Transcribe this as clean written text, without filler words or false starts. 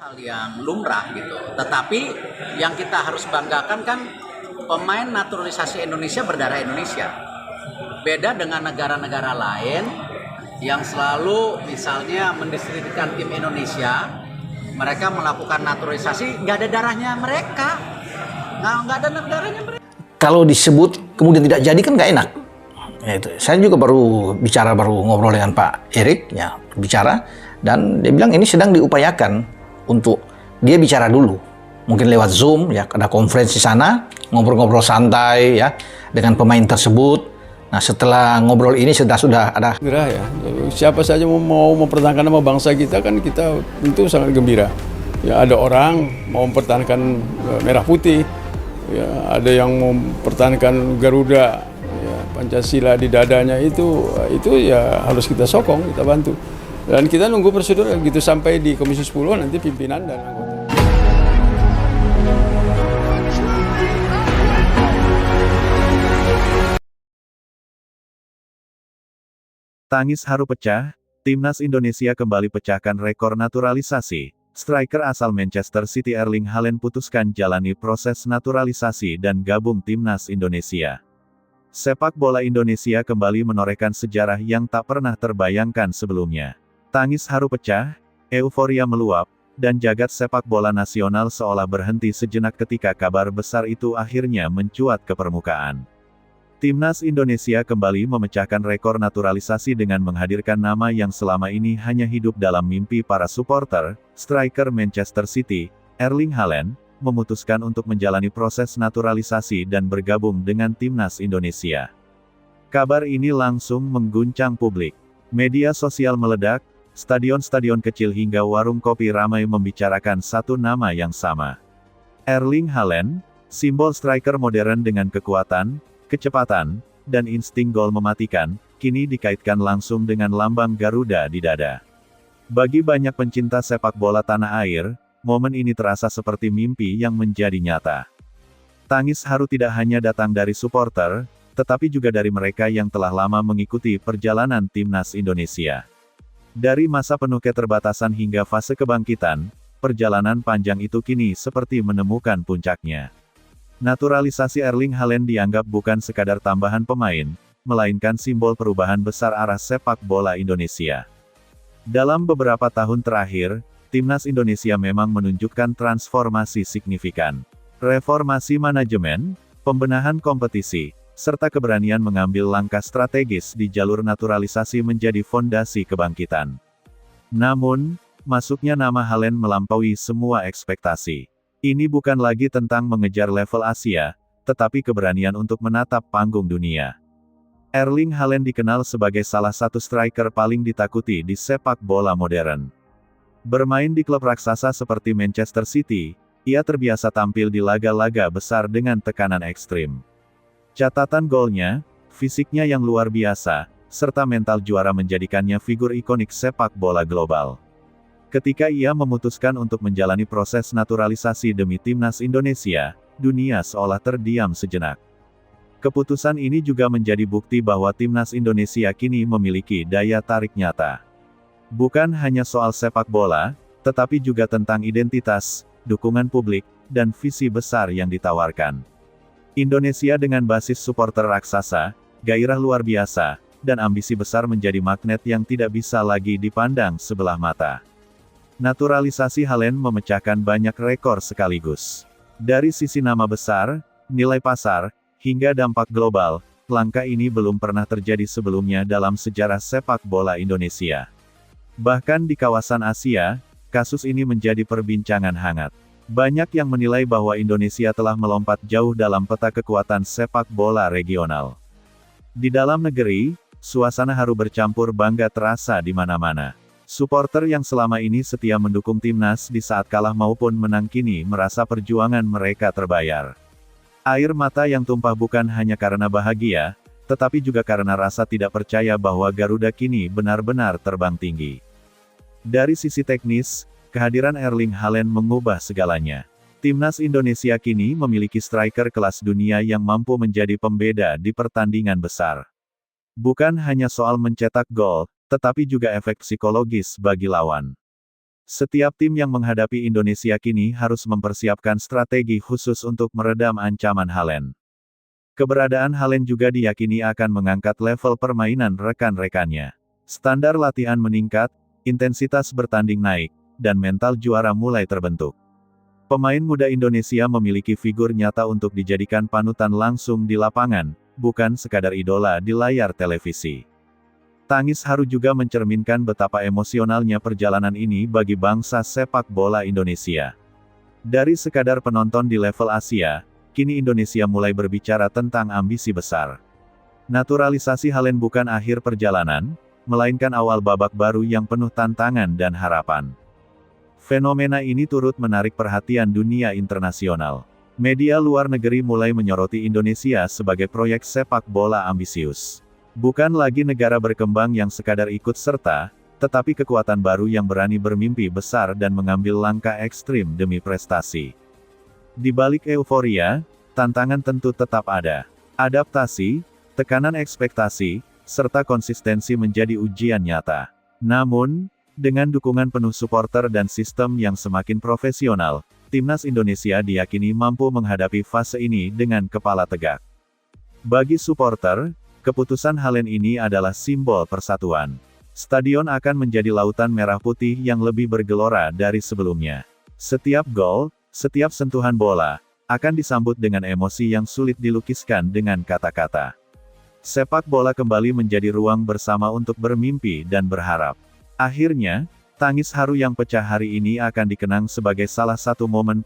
hal yang lumrah gitu. Tetapi yang kita harus banggakan kan pemain naturalisasi Indonesia berdarah Indonesia. Beda dengan negara-negara lain yang selalu misalnya mendiskreditkan tim Indonesia, mereka melakukan naturalisasi nggak ada darahnya mereka, nggak ada darahnya mereka. Kalau disebut kemudian tidak jadi kan nggak enak. Ya, itu. Saya juga baru ngobrol dengan Pak Erik, ya bicara, dan dia bilang ini sedang diupayakan untuk dia bicara dulu, mungkin lewat Zoom, ya ada konferensi sana, ngobrol-ngobrol santai ya dengan pemain tersebut. Nah setelah ngobrol ini sudah ada. Gerah ya, siapa saja mau mempertahankan nama bangsa kita kan kita tentu sangat gembira. Ya ada orang mau mempertahankan merah putih, ya ada yang mempertahankan Garuda, ya, Pancasila di dadanya itu ya harus kita sokong, kita bantu. Dan kita nunggu prosedur gitu sampai di Komisi 10 nanti pimpinan dan anggota. Tangis haru pecah, Timnas Indonesia kembali pecahkan rekor naturalisasi. Striker asal Manchester City Erling Haaland putuskan jalani proses naturalisasi dan gabung Timnas Indonesia. Sepak bola Indonesia kembali menorehkan sejarah yang tak pernah terbayangkan sebelumnya. Tangis haru pecah, euforia meluap, dan jagat sepak bola nasional seolah berhenti sejenak ketika kabar besar itu akhirnya mencuat ke permukaan. Timnas Indonesia kembali memecahkan rekor naturalisasi dengan menghadirkan nama yang selama ini hanya hidup dalam mimpi para supporter. Striker Manchester City, Erling Haaland, memutuskan untuk menjalani proses naturalisasi dan bergabung dengan Timnas Indonesia. Kabar ini langsung mengguncang publik. Media sosial meledak, stadion-stadion kecil hingga warung kopi ramai membicarakan satu nama yang sama. Erling Haaland, simbol striker modern dengan kekuatan, kecepatan, dan insting gol mematikan, kini dikaitkan langsung dengan lambang Garuda di dada. Bagi banyak pencinta sepak bola tanah air, momen ini terasa seperti mimpi yang menjadi nyata. Tangis haru tidak hanya datang dari supporter, tetapi juga dari mereka yang telah lama mengikuti perjalanan Timnas Indonesia. Dari masa penuh keterbatasan hingga fase kebangkitan, perjalanan panjang itu kini seperti menemukan puncaknya. Naturalisasi Erling Haaland dianggap bukan sekadar tambahan pemain, melainkan simbol perubahan besar arah sepak bola Indonesia. Dalam beberapa tahun terakhir, Timnas Indonesia memang menunjukkan transformasi signifikan. Reformasi manajemen, pembenahan kompetisi, serta keberanian mengambil langkah strategis di jalur naturalisasi menjadi fondasi kebangkitan. Namun, masuknya nama Haaland melampaui semua ekspektasi. Ini bukan lagi tentang mengejar level Asia, tetapi keberanian untuk menatap panggung dunia. Erling Haaland dikenal sebagai salah satu striker paling ditakuti di sepak bola modern. Bermain di klub raksasa seperti Manchester City, ia terbiasa tampil di laga-laga besar dengan tekanan ekstrim. Catatan golnya, fisiknya yang luar biasa, serta mental juara menjadikannya figur ikonik sepak bola global. Ketika ia memutuskan untuk menjalani proses naturalisasi demi Timnas Indonesia, dunia seolah terdiam sejenak. Keputusan ini juga menjadi bukti bahwa Timnas Indonesia kini memiliki daya tarik nyata. Bukan hanya soal sepak bola, tetapi juga tentang identitas, dukungan publik, dan visi besar yang ditawarkan. Indonesia dengan basis supporter raksasa, gairah luar biasa, dan ambisi besar menjadi magnet yang tidak bisa lagi dipandang sebelah mata. Naturalisasi Haaland memecahkan banyak rekor sekaligus. Dari sisi nama besar, nilai pasar, hingga dampak global, langkah ini belum pernah terjadi sebelumnya dalam sejarah sepak bola Indonesia. Bahkan di kawasan Asia, kasus ini menjadi perbincangan hangat. Banyak yang menilai bahwa Indonesia telah melompat jauh dalam peta kekuatan sepak bola regional. Di dalam negeri, suasana haru bercampur bangga terasa di mana-mana. Supporter yang selama ini setia mendukung timnas di saat kalah maupun menang kini merasa perjuangan mereka terbayar. Air mata yang tumpah bukan hanya karena bahagia, tetapi juga karena rasa tidak percaya bahwa Garuda kini benar-benar terbang tinggi. Dari sisi teknis, kehadiran Erling Haaland mengubah segalanya. Timnas Indonesia kini memiliki striker kelas dunia yang mampu menjadi pembeda di pertandingan besar. Bukan hanya soal mencetak gol, tetapi juga efek psikologis bagi lawan. Setiap tim yang menghadapi Indonesia kini harus mempersiapkan strategi khusus untuk meredam ancaman Haaland. Keberadaan Haaland juga diyakini akan mengangkat level permainan rekan-rekannya. Standar latihan meningkat, intensitas bertanding naik, dan mental juara mulai terbentuk. Pemain muda Indonesia memiliki figur nyata untuk dijadikan panutan langsung di lapangan, bukan sekadar idola di layar televisi. Tangis haru juga mencerminkan betapa emosionalnya perjalanan ini bagi bangsa sepak bola Indonesia. Dari sekadar penonton di level Asia, kini Indonesia mulai berbicara tentang ambisi besar. Naturalisasi Haaland bukan akhir perjalanan, melainkan awal babak baru yang penuh tantangan dan harapan. Fenomena ini turut menarik perhatian dunia internasional. Media luar negeri mulai menyoroti Indonesia sebagai proyek sepak bola ambisius. Bukan lagi negara berkembang yang sekadar ikut serta, tetapi kekuatan baru yang berani bermimpi besar dan mengambil langkah ekstrim demi prestasi. Di balik euforia, tantangan tentu tetap ada. Adaptasi, tekanan ekspektasi, serta konsistensi menjadi ujian nyata. Namun, dengan dukungan penuh supporter dan sistem yang semakin profesional, Timnas Indonesia diyakini mampu menghadapi fase ini dengan kepala tegak. Bagi supporter, keputusan Haaland ini adalah simbol persatuan. Stadion akan menjadi lautan merah putih yang lebih bergelora dari sebelumnya. Setiap gol, setiap sentuhan bola, akan disambut dengan emosi yang sulit dilukiskan dengan kata-kata. Sepak bola kembali menjadi ruang bersama untuk bermimpi dan berharap. Akhirnya, tangis haru yang pecah hari ini akan dikenang sebagai salah satu momen